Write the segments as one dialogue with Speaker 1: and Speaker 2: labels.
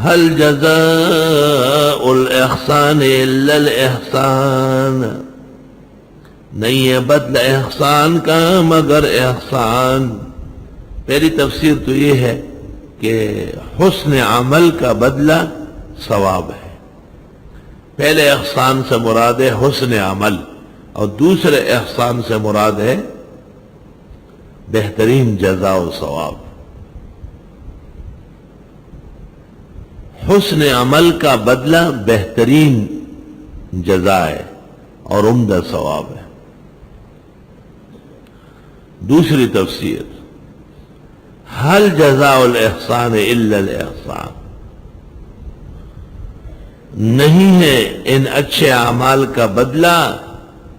Speaker 1: هل جزاء الاحسان الا الاحسان، نہیں ہے بدلہ احسان کا مگر احسان۔ پہلی تفسیر تو یہ ہے کہ حسن عمل کا بدلہ ثواب ہے۔ پہلے احسان سے مراد ہے حسن عمل، اور دوسرے احسان سے مراد ہے بہترین جزا و ثواب۔ حسن عمل کا بدلہ بہترین جزا ہے اور عمدہ ثواب ہے۔ دوسری تفسیر، هل جزاء الاحسان الا الاحسان، نہیں ہے ان اچھے اعمال کا بدلہ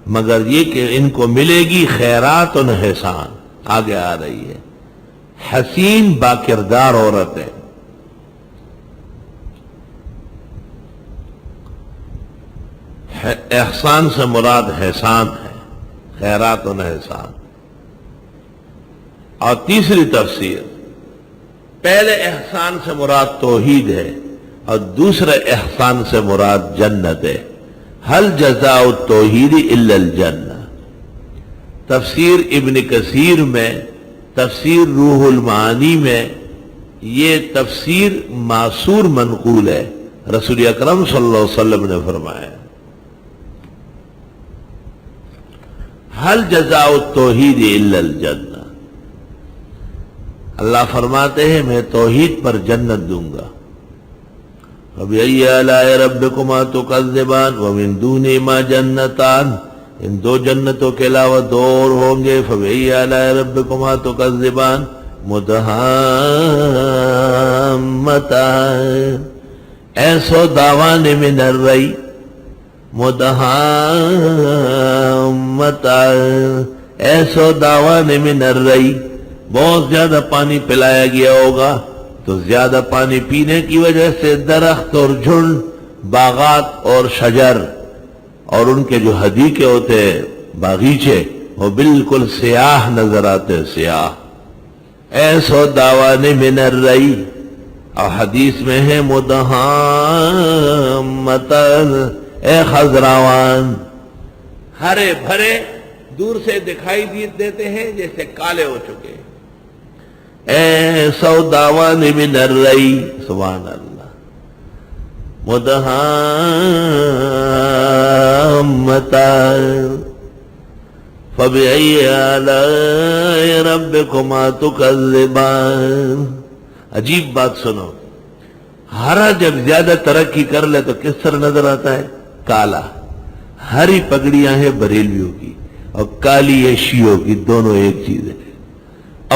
Speaker 1: مگر یہ کہ ان کو ملے گی خیرات و احسان۔ آگے آ رہی ہے حسین با کردار عورت ہے۔ احسان سے مراد احسان ہے، خیرات و احسان۔ اور تیسری تفسیر، پہلے احسان سے مراد توحید ہے اور دوسرے احسان سے مراد جنت ہے۔ هل جزاء التوحید الا الجنہ۔ تفسیر ابن کثیر میں، تفسیر روح المعانی میں یہ تفسیر معصور منقول ہے، رسول اکرم صلی اللہ علیہ وسلم نے فرمایا هل جزاء التوحید الا الجنہ۔ اللہ فرماتے ہیں میں توحید پر جنت دوں گا۔ فَبِأَيِّ آلَاءِ رَبِّكُمَا تُكَذِّبَانِ وَمِن دُونِهِمَا جَنَّتَانِ، ان دو جنتوں کے علاوہ دو اور ہوں گے۔ فَبِأَيِّ آلَاءِ رَبِّكُمَا تُكَذِّبَانِ مُدْهَامَّتَانِ ایسو دعوان من الرَّيِّ مُدْهَامَّتَانِ ایسو دعوان من الرَّيِّ، بہت زیادہ پانی پلایا گیا ہوگا تو زیادہ پانی پینے کی وجہ سے درخت اور جھنڈ، باغات اور شجر اور ان کے جو حدیقے ہوتے ہیں باغیچے وہ بالکل سیاہ نظر آتے، سیاہ۔ ایسو دعوان من الرَّيِّ، اور حدیث میں ہے مدہامتن، اے خضراوان، ہرے بھرے، دور سے دکھائی دیتے ہیں جیسے کالے ہو چکے ہیں۔ ایسو دعوان من الرَّيِّ، سبحان اللہ، مدہامتن فَبِأَيِّ آلَاءِ رَبِّكُمَا تُكَذِّبَانِ۔ عجیب بات سنو، ہرا جب زیادہ ترقی کر لے تو کس طرح نظر آتا ہے؟ کالا۔ ہری پگڑیاں ہیں بریلویوں کی اور کالی ہے شیعوں کی، دونوں ایک چیز ہے،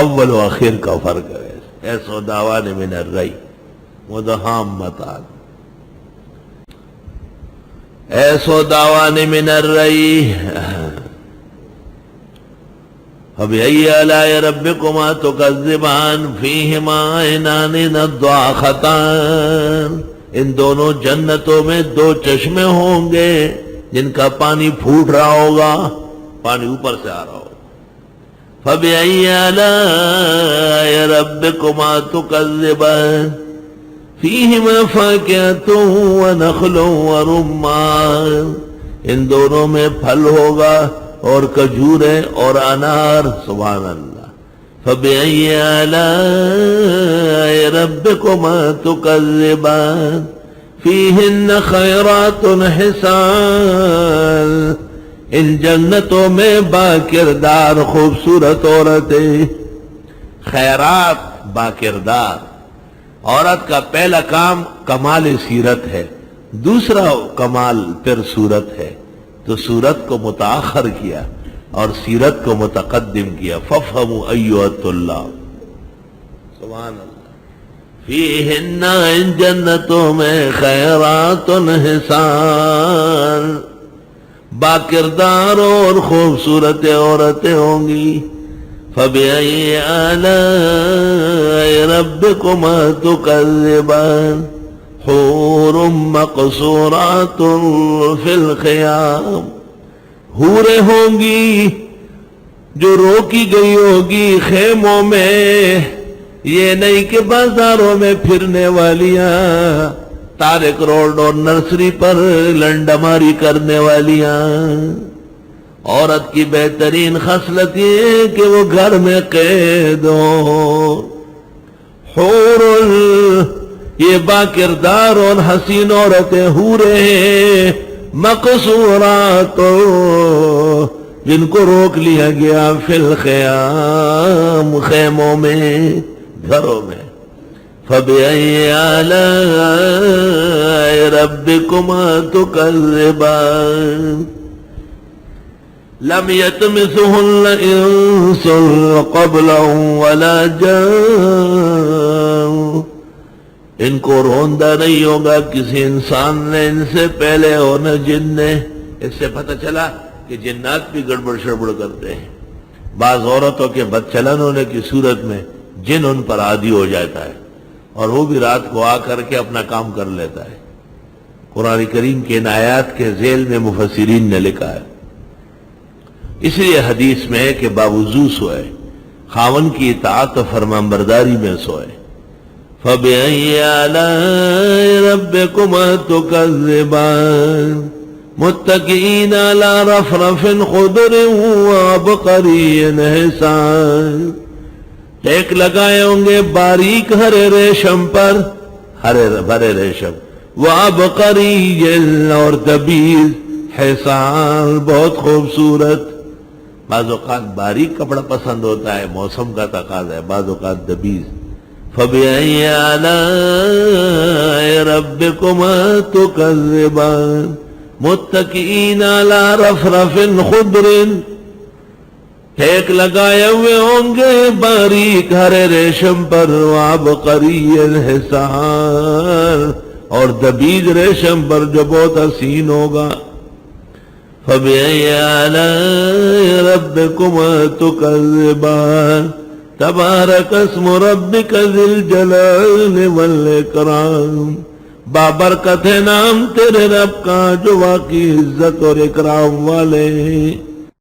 Speaker 1: اول و آخر کا فرق ہے۔ ایسو دعوان من الرَّيِّ مدہامتان، ایسو دعوان من الرَّيِّ فَبِأَيِّ آلَاءِ رَبِّكُمَا تُكَذِّبَانِ فِيهِمَا عَيْنَانِ نَضَّاخَتَانِ، ان دونوں جنتوں میں دو چشمے ہوں گے جن کا پانی پھوٹ رہا ہوگا، پانی اوپر سے آ رہا ہوگا۔ فَبِأَيِّ آلَاءِ رَبِّكُمَا تُكَذِّبَانِ فِيهِمَا فَاكِهَةٌ وَنَخْلٌ وَرُمَّانٌ، ان دونوں میں پھل ہوگا اور کھجوریں اور انار، سبحان اللہ۔ فَبِأَيِّ آلَاءِ رَبِّكُمَا تُكَذِّبَانِ فِيهِنَّ خَيْرَاتٌ حِسَانٌ، ان جنتوں میں با کردار خوبصورت عورتیں، خیرات با کردار۔ عورت کا پہلا کام کمال سیرت ہے، دوسرا کمال پھر صورت ہے، تو صورت کو متاخر کیا اور سیرت کو متقدم کیا۔ فَافْهَمُوا أَيُّهَا الطُّلَّابُ، سبحان اللہ۔ فِيهِنَّ، ان جنتوں میں خیرات حسان، با کردار اور خوبصورت عورتیں ہوں گی۔ فَبِأَيِّ آلَاءِ رَبِّكُمَا تُكَذِّبَانِ حور مقصورات فی الخیام، حوریں ہوں گی جو روکی گئی ہوگی خیموں میں، یہ نہیں کہ بازاروں میں پھرنے والیاں، تارک روڈ اور نرسری پر لنڈماری کرنے والیاں۔ عورت کی بہترین خصلت یہ کہ وہ گھر میں قید ہو۔ حور یہ با کردار اور حسین عورتیں حوریں ہیں، مقصورات جن کو روک لیا گیا فی الخیام، خیموں میں، گھروں میں۔ فَبِأَيِّ آلَاءِ رَبِّكُمَا تُكَذِّبَانِ لَمْ يَطْمِثُهُنَّ إِنسٌ قَبْلَهُمْ وَلَا جَانٌّ، ان کو روندہ نہیں ہوگا کسی انسان نے ان سے پہلے اور نہ جن نے۔ اس سے پتہ چلا کہ جنات بھی گڑبڑ شڑبڑ کرتے ہیں۔ بعض عورتوں کے بدچلن ہونے کی صورت میں جن ان پر عادی ہو جاتا ہے اور وہ بھی رات کو آ کر کے اپنا کام کر لیتا ہے۔ قرآن کریم کے ان آیات کے ذیل میں مفسرین نے لکھا ہے، اس لیے حدیث میں ہے کہ باوضو سوئے، خاون کی اطاعت و فرمانبرداری میں سوئے۔ فَبِأَيِّ آلَاءِ رَبِّكُمَا تُكَذِّبَانِ مُتَّكِئِينَ عَلَى رَفْرَفٍ خُضْرٍ وَعَبْقَرِيٍّ حِسَانٍ، ٹیک لگائے ہوں گے باریک ہرے ریشم پر، ہرے ریشم، وَعَبْقَرِيٍّ اور دبیز حسان بہت خوبصورت۔ بعض اوقات باریک کپڑا پسند ہوتا ہے، موسم کا تقاضا ہے، بعض اوقات دبیز۔ فَبِأَيِّ آلَاءِ رَبِّكُمَا تُكَذِّبَانِ مُتَّكِئِينَ عَلَى رَفْرَفٍ خُضْرٍ، ٹھیک لگائے ہوئے ہوں گے باریک ہرے ریشم پر، وَعَبْقَرِيٍّ حِسَانٍ اور دبیز ریشم پر جو بہت حسین ہوگا۔ فَبِأَيِّ آلَاءِ رَبِّكُمَا تُكَذِّبَانِ تبارک اسم ربک ذی الجلال والاکرام، بابرکت ہے نام تیرے رب کا جو واقعی عزت اور اکرام والے ہیں۔